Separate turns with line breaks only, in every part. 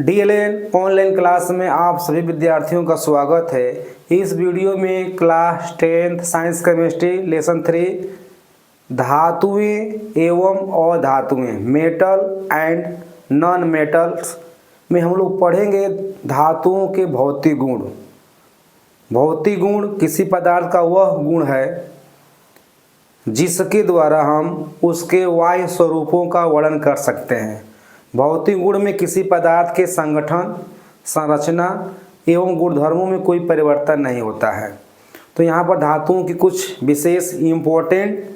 DElEd online class में आप सभी विद्यार्थियों का स्वागत है। इस वीडियो में class 10th science chemistry lesson 3 धातुएं एवं अधातुएं मेटल एंड नॉन मेटल्स में हम लोग पढ़ेंगे धातुओं के भौतिक गुण। भौतिक गुण किसी पदार्थ का वह गुण है जिसके द्वारा हम उसके बाह्य स्वरूपों का वर्णन कर सकते हैं। भौतिक गुण में किसी पदार्थ के संगठन, संरचना एवं गुणधर्मों में कोई परिवर्तन नहीं होता है। तो यहाँ पर धातुओं की कुछ विशेष इम्पोर्टेंट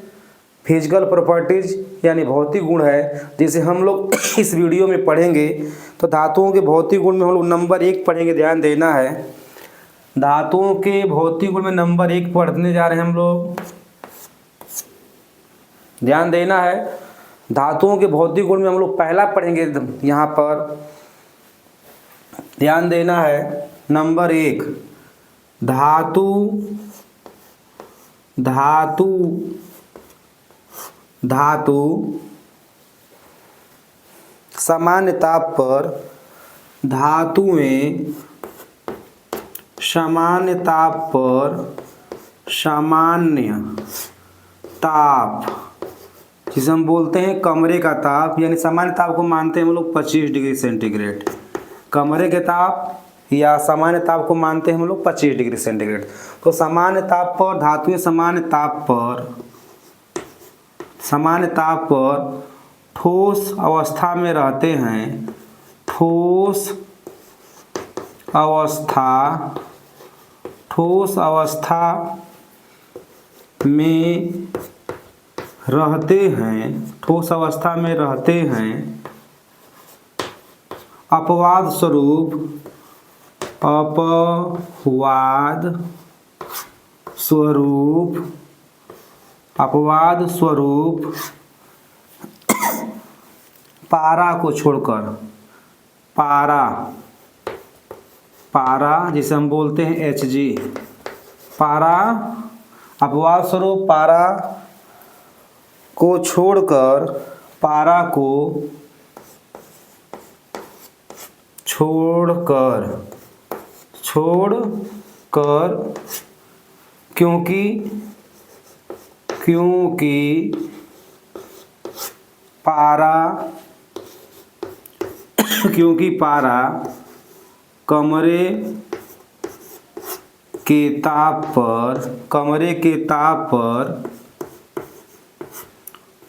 फिजिकल प्रॉपर्टीज यानी भौतिक गुण है जिसे हम लोग इस वीडियो में पढ़ेंगे। तो धातुओं के भौतिक गुण में हम लोग नंबर 1 पढ़ेंगे, ध्यान देना है। धातुओं के भौतिक गुण में नंबर 1 पढ़ने जा रहे हैं हम लोग, ध्यान देना है। धातुओं के भौतिक गुण में हम लोग पहला पढ़ेंगे, यहाँ पर ध्यान देना है। नंबर 1 धातु धातु धातु सामान्य ताप पर धातुएं सामान्य ताप पर सामान्य ताप जिसे हम बोलते हैं कमरे का ताप, यानी सामान्य ताप को मानते हैं हम लोग 25 डिग्री सेंटीग्रेड। कमरे के ताप या सामान्य ताप को मानते हैं हम लोग 25 डिग्री सेंटीग्रेड। तो सामान्य ताप पर धातुएं सामान्य ताप पर ठोस अवस्था में रहते हैं। ठोस अवस्था में रहते हैं। ठोस अवस्था में रहते हैं। अपवाद स्वरूप पारा को छोड़कर, पारा जिसे हम बोलते हैं Hg, पारा अपवाद स्वरूप पारा को छोड़कर क्योंकि पारा कमरे के ताप पर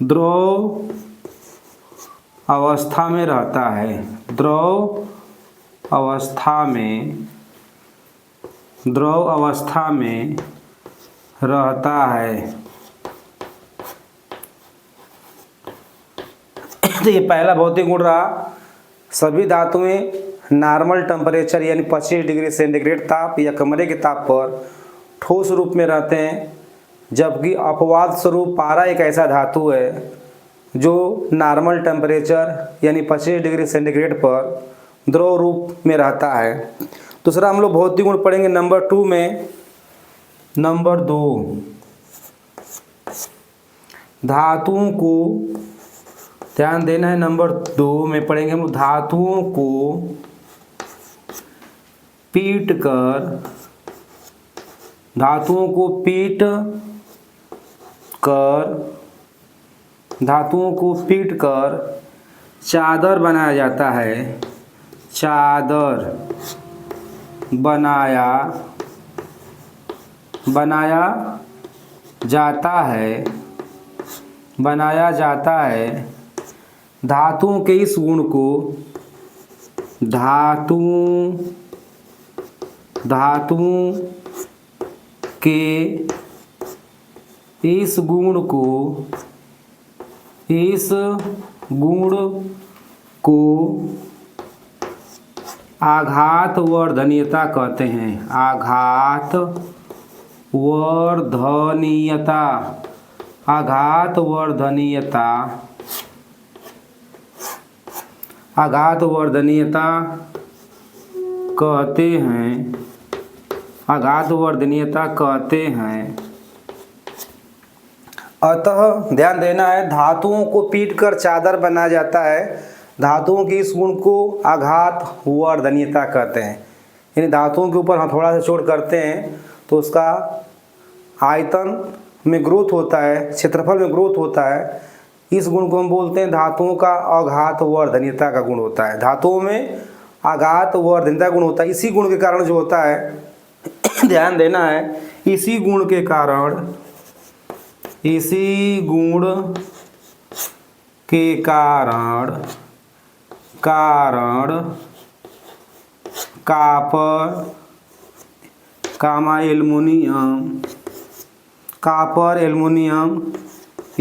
द्रव अवस्था में रहता है। द्रव अवस्था में रहता है। तो ये पहला भौतिक गुण रहा। सभी धातुएं नॉर्मल टेम्परेचर यानी 25 डिग्री सेंटीग्रेड ताप या कमरे के ताप पर ठोस रूप में रहते हैं, जबकि अपवाद स्वरूप पारा एक ऐसा धातु है जो नॉर्मल टेम्परेचर यानी 25 डिग्री सेंटीग्रेड पर द्रव रूप में रहता है। दूसरा हम लोग भौतिक गुण पढ़ेंगे नंबर 2 में। नंबर 2 धातुओं को, ध्यान देना है, नंबर 2 में पढ़ेंगे हम लोग धातुओं को पीट कर चादर बनाया जाता है। चादर बनाया जाता है। धातुओं के इस गुण को इस गुण को आघातवर्धनीयता कहते हैं। आघातवर्धनीयता कहते हैं। अतः ध्यान देना है, धातुओं को पीटकर चादर बनाया जाता है। धातुओं के इस गुण को आघात वर्धनीयता कहते हैं। यानी धातुओं के ऊपर हथौड़ा से चोट करते हैं तो उसका आयतन में ग्रोथ होता है, क्षेत्रफल में ग्रोथ होता है। इस गुण को हम बोलते हैं धातुओं का आघात वर्धनीयता का गुण होता है। धातुओं में आघात वर्धनीयता गुण होता है। इसी गुण के कारण जो होता है ध्यान देना है, इसी गुण के कारण कापर एल्युमिनियम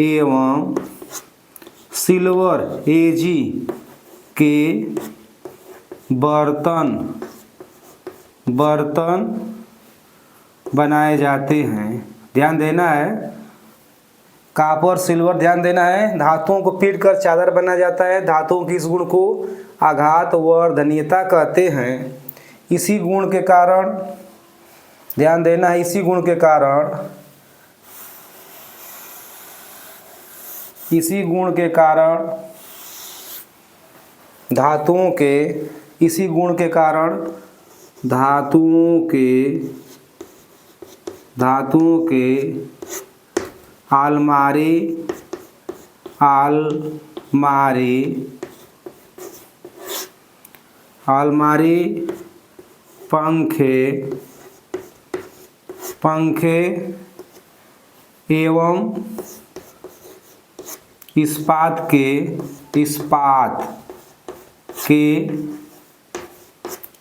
एवं सिल्वर Ag के बर्तन बनाए जाते हैं। ध्यान देना है, कापर सिल्वर, ध्यान देना है, धातुओं को पीट कर चादर बनाया जाता है। धातुओं की इस गुण को आघात वर्धनीयता कहते हैं। इसी गुण के कारण, ध्यान देना है, इसी गुण के कारण धातुओं के अलमारी पंखे एवं इस्पात के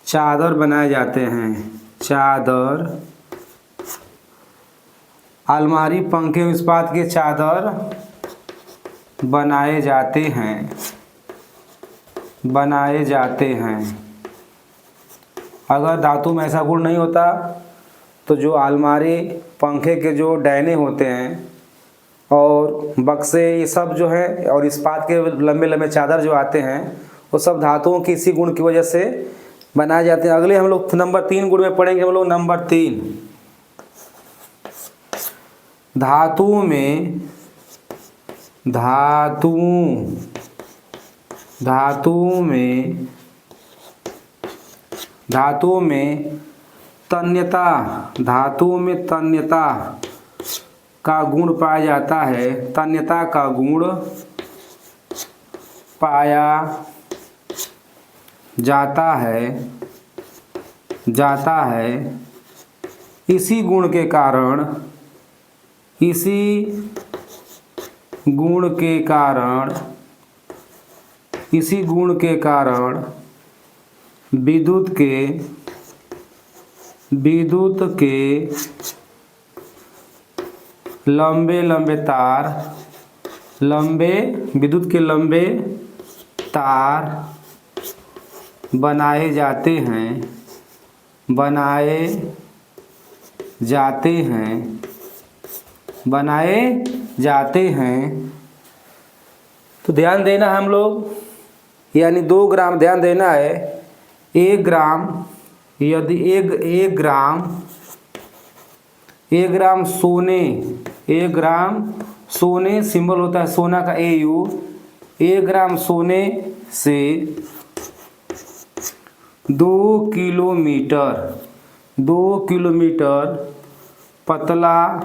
चादर बनाए जाते हैं। अलमारी, पंखे एवं इस्पात के चादर बनाए जाते हैं। अगर धातु में ऐसा गुण नहीं होता तो जो अलमारी, पंखे के जो डैने होते हैं और बक्से, ये सब जो है, और इस्पात के लंबे लंबे चादर जो आते हैं, वो सब धातुओं की इसी गुण की वजह से बनाए जाते हैं। अगले हम लोग नंबर 3 गुण में पढ़ेंगे। हम लोग नंबर 3, धातु में तन्यता का गुण पाया जाता है। तन्यता का गुण पाया जाता है। इसी गुण के कारण विद्युत के लंबे तार बनाए जाते हैं। तो ध्यान देना हम लोग, यानी 2 ग्राम, ध्यान देना है, 1 ग्राम, यदि 1 ग्राम सोने सिंबल होता है सोना का AU, 1 ग्राम सोने से 2 किलोमीटर पतला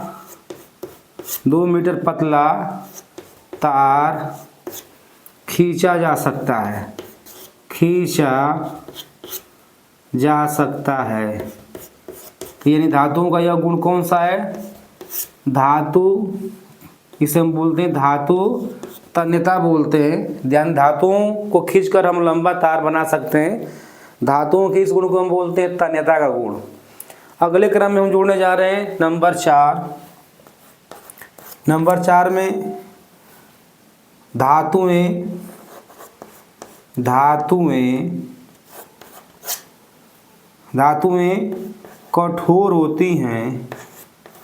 2 मीटर पतला तार खींचा जा सकता है। यानी धातुओं का यह गुण कौन सा है? धातु, इसे हम बोलते हैं धातु तन्यता बोलते हैं। ध्यान, धातुओं को खींचकर हम लंबा तार बना सकते हैं। धातुओं के इस गुण को हम बोलते हैं तन्यता का गुण। अगले क्रम में हम जोड़ने जा रहे हैं नंबर 4। नंबर 4 में धातुएं कठोर होती हैं।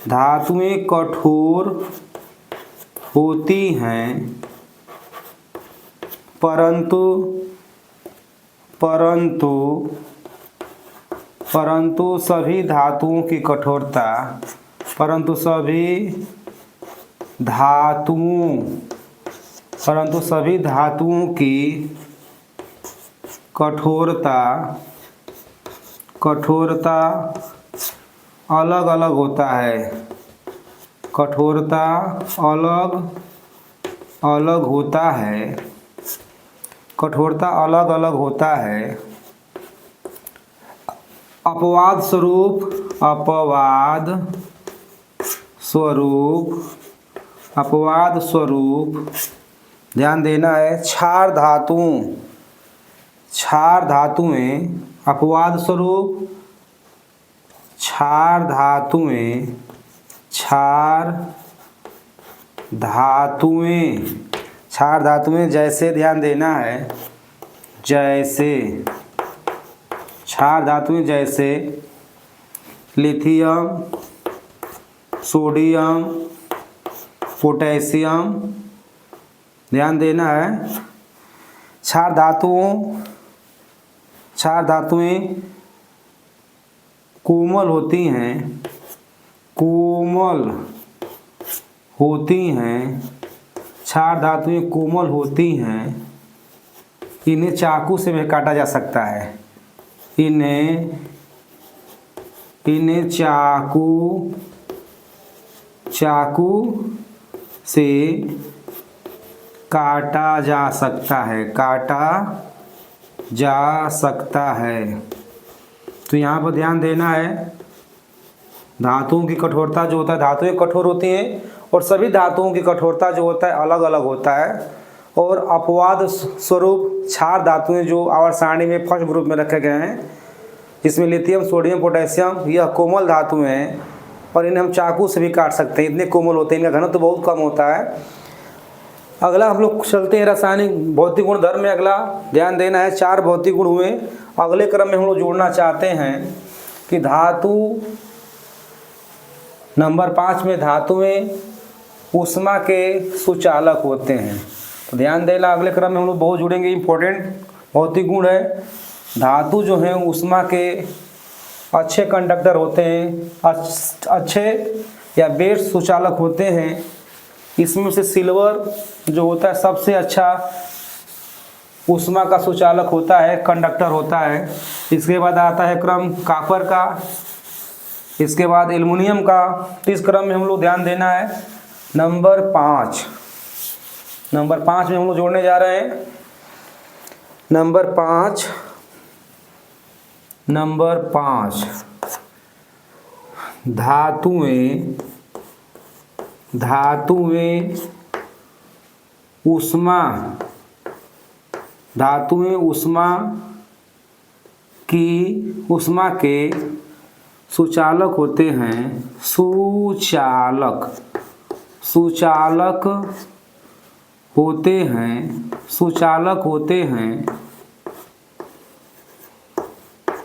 धातुएं कठोर होती हैं परंतु सभी धातुओं की कठोरता, परंतु सभी धातुओं की कठोरता कठोरता अलग अलग होता है। कठोरता अलग अलग होता है। कठोरता अलग अलग होता है। अपवाद स्वरूप अपवाद स्वरूप अपवाद स्वरूप ध्यान देना है। क्षार धातुएं अपवाद स्वरूप क्षार धातुएं जैसे ध्यान देना है। जैसे क्षार धातुएं जैसे लिथियम, सोडियम, पोटेशियम ध्यान देना है। क्षार धातुएं कोमल होती हैं। क्षार धातुएं कोमल होती हैं। इन्हें चाकू से भी काटा जा सकता है। इन्हें चाकू से काटा जा सकता है। तो यहाँ पर ध्यान देना है। धातुओं की कठोरता जो होता है, धातुएं कठोर होती हैं और सभी धातुओं की कठोरता जो होता है अलग अलग होता है। और अपवाद स्वरूप क्षार धातुएं जो आवर्त सारणी में फर्स्ट ग्रुप में रखे गए हैं, इसमें लिथियम, सोडियम, पोटेशियम यह कोमल धातुएं हैं और इन्हें हम चाकू से भी काट सकते हैं। इतने कोमल होते हैं, इनका घनत्व तो बहुत कम होता है। अगला हम लोग चलते हैं रासायनिक भौतिक गुण धर्म में। अगला ध्यान देना है, 4 भौतिक गुण हुए। अगले क्रम में हम लोग जोड़ना चाहते हैं कि धातु नंबर 5 में धातुएं ऊष्मा के सुचालक होते हैं। तो ध्यान देना, अगले क्रम में हम लोग बहुत जुड़ेंगे। इंपॉर्टेंट भौतिक गुण है। धातु जो हैं ऊष्मा के अच्छे कंडक्टर होते हैं, अच्छे या बेस्ट सुचालक होते हैं। इसमें से सिल्वर जो होता है सबसे अच्छा ऊष्मा का सुचालक होता है, कंडक्टर होता है। इसके बाद आता है क्रम कॉपर का, इसके बाद एल्युमिनियम का। इस क्रम में हम लोग ध्यान देना है। नंबर 5 में हम लोग जोड़ने जा रहे हैं। नंबर 5 धातुएं ऊष्मा के सुचालक होते हैं।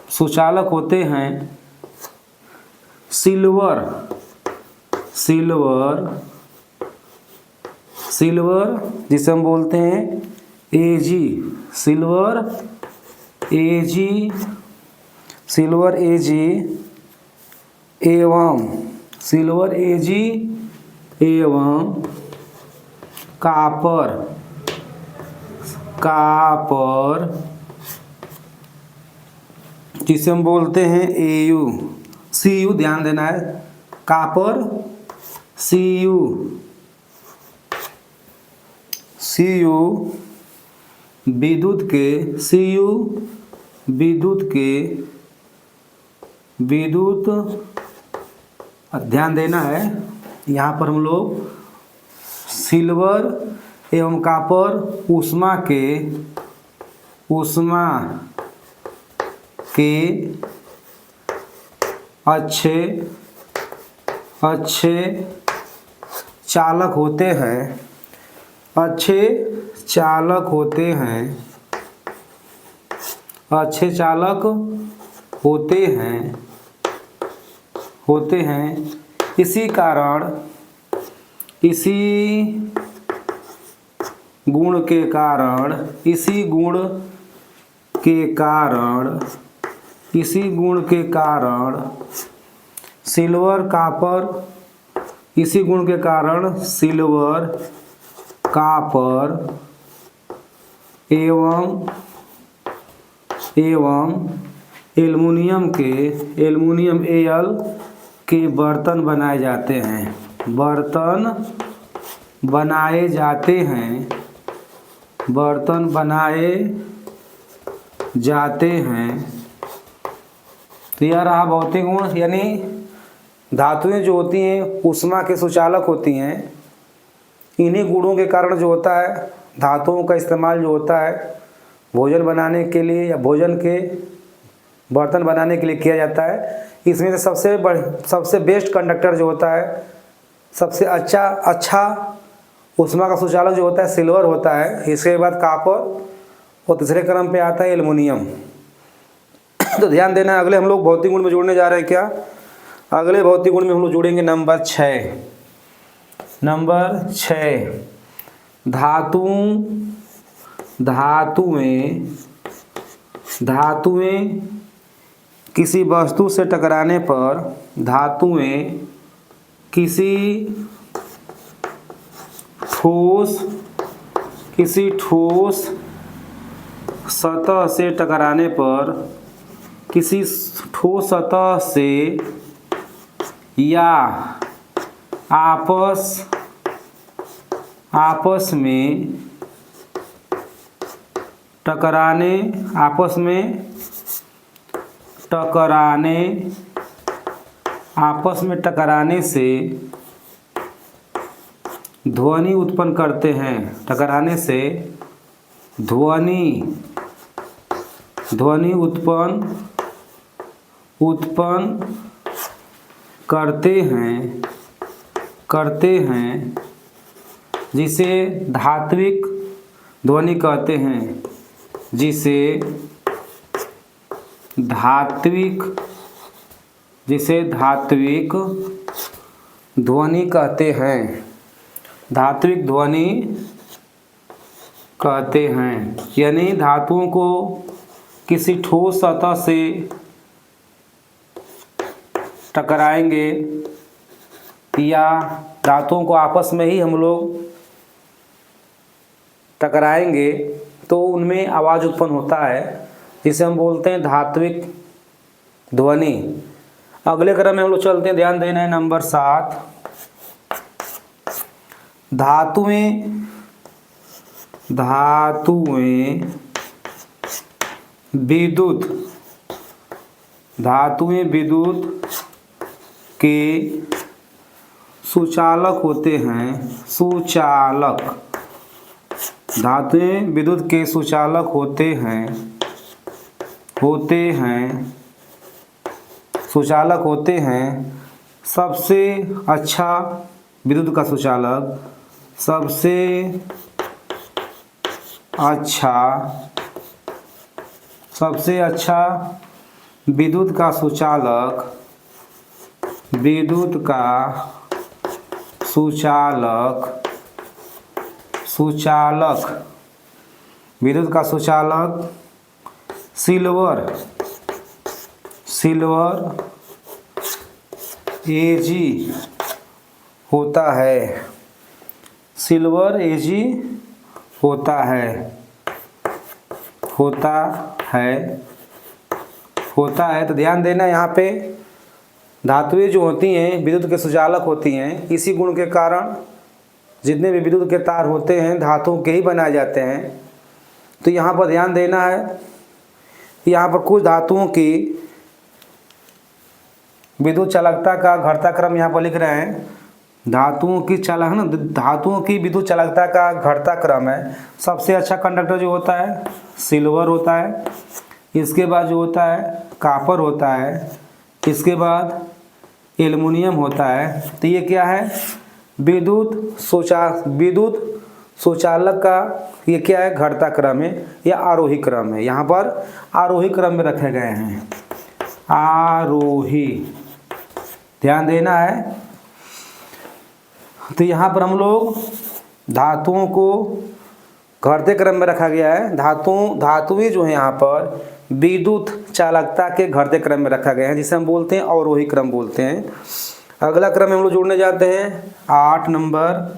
सुचालक होते हैं। सिल्वर जिसे हम बोलते हैं Ag, सिल्वर एवं कॉपर जिसे हम बोलते हैं Cu ध्यान देना है। कॉपर Cu विद्युत ध्यान देना है। यहाँ पर हम लोग सिल्वर एवं कॉपर ऊष्मा के अच्छे चालक होते हैं। अच्छे चालक होते हैं। इसी गुण के कारण सिल्वर कॉपर एवं एवं एल्युमिनियम Al के बर्तन बनाए जाते हैं। बर्तन बनाए जाते हैं। तो यह रहा भौतिक गुण, यानी धातुएं जो होती हैं ऊष्मा के सुचालक होती हैं। इन्हीं गुणों के कारण जो होता है धातुओं का इस्तेमाल जो होता है भोजन बनाने के लिए या भोजन के बर्तन बनाने के लिए किया जाता है। इसमें से सबसे बेस्ट कंडक्टर जो होता है, सबसे अच्छा ऊष्मा का सुचालक जो होता है सिल्वर होता है। इसके बाद कॉपर और तीसरे क्रम पे आता है एल्युमिनियम। तो ध्यान देना, अगले हम लोग भौतिक गुण में जोड़ने जा रहे हैं। क्या अगले भौतिक गुण में हम लोग जोड़ेंगे नंबर 6। धातुएं किसी वस्तु से टकराने पर धातुएं किसी ठोस सतह से टकराने पर किसी ठोस सतह से या आपस में टकराने से ध्वनि उत्पन्न करते हैं। टकराने से ध्वनि उत्पन्न करते हैं जिसे धात्विक ध्वनि कहते हैं। जिसे धात्विक ध्वनि कहते हैं। धात्विक ध्वनि कहते हैं, यानी धातुओं को किसी ठोस सतह से टकराएंगे या धातुओं को आपस में ही हम लोग टकराएंगे तो उनमें आवाज़ उत्पन्न होता है, जिसे हम बोलते हैं धात्विक ध्वनि। अगले क्रम में हम लोग चलते हैं, ध्यान देना है नंबर 7। धातुएं विद्युत के सुचालक होते हैं। धातुएं विद्युत के सुचालक होते हैं। सबसे अच्छा विद्युत का सुचालक विद्युत का सुचालक सिल्वर Ag होता है। सिल्वर Ag होता है। तो ध्यान देना, यहाँ पे धातुएं जो होती हैं विद्युत के सुचालक होती हैं। इसी गुण के कारण जितने भी विद्युत के तार होते हैं धातुओं के ही बनाए जाते हैं। तो यहाँ पर ध्यान देना है, यहाँ पर कुछ धातुओं की विद्युत चालकता का घटता क्रम यहाँ पर लिख रहे हैं। धातुओं की विद्युत चालकता का घटता क्रम है। सबसे अच्छा कंडक्टर जो होता है सिल्वर होता है। इसके बाद जो होता है कॉपर होता है। इसके बाद एल्युमिनियम होता है। तो ये क्या है, विद्युत सुचालक का ये क्या है, घटता क्रम है या आरोही क्रम है। यहाँ पर आरोही क्रम में रखे गए हैं, आरोही, ध्यान देना है। तो यहाँ पर हम लोग धातुओं को घटते क्रम में रखा गया है। धातुएं जो है यहाँ पर विद्युत चालकता के घटते क्रम में रखा गया है, जिसे हम बोलते हैं अवरोही क्रम बोलते हैं। अगला क्रम हम लोग जोड़ने जाते हैं 8 नंबर।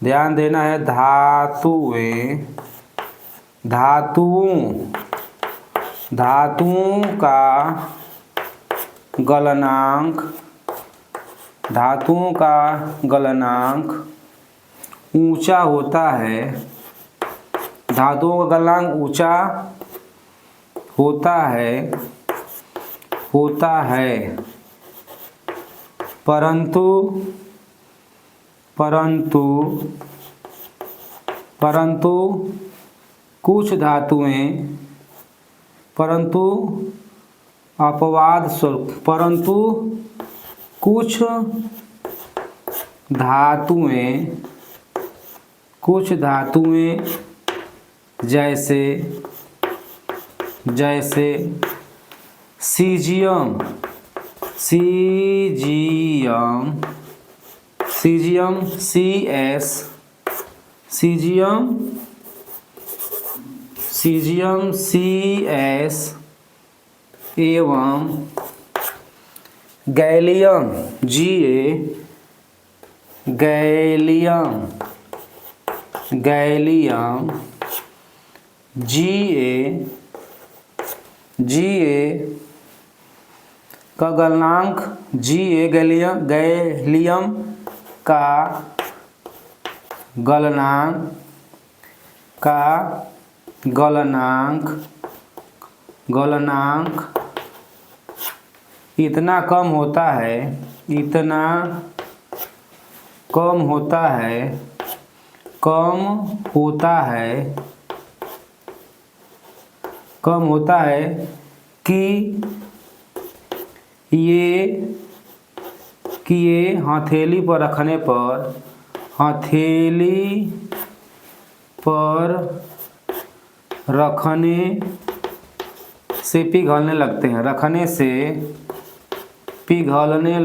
ध्यान देना है, धातुएं, धातुओं का गलनांक ऊंचा होता है, धातुओं का गलनांक ऊंचा होता है, परंतु कुछ धातुएं जैसे सीजियम CS एवं गैलियम GA का गलनांक, गैलियम का गलनांक इतना कम होता है कि ये हथेली पर रखने से पिघलने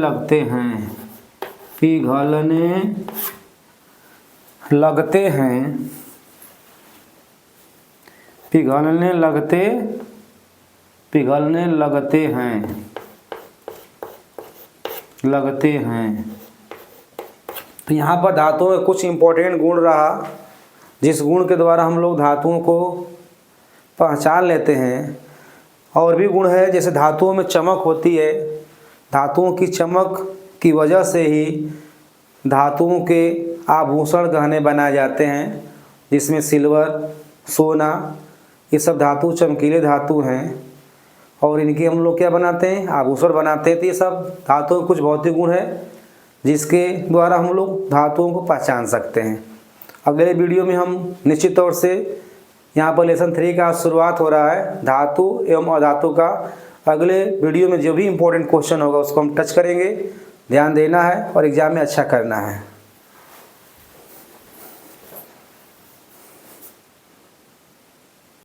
लगते हैं। तो यहाँ पर धातुओं में कुछ इम्पोर्टेंट गुण रहा, जिस गुण के द्वारा हम लोग धातुओं को पहचान लेते हैं। और भी गुण है, जैसे धातुओं में चमक होती है, धातुओं की चमक की वजह से ही धातुओं के आभूषण गहने बनाए जाते हैं, जिसमें सिल्वर, सोना, ये सब धातु चमकीले धातु हैं और इनके हम लोग क्या बनाते हैं, आभूषण बनाते हैं। तो ये सब धातुओं के कुछ भौतिक गुण है जिसके द्वारा हम लोग धातुओं को पहचान सकते हैं। अगले वीडियो में हम निश्चित तौर से, यहाँ पर लेसन 3 का शुरुआत हो रहा है, धातु एवं अधातु का। अगले वीडियो में जो भी इम्पोर्टेंट क्वेश्चन होगा उसको हम टच करेंगे। ध्यान देना है और एग्जाम में अच्छा करना है।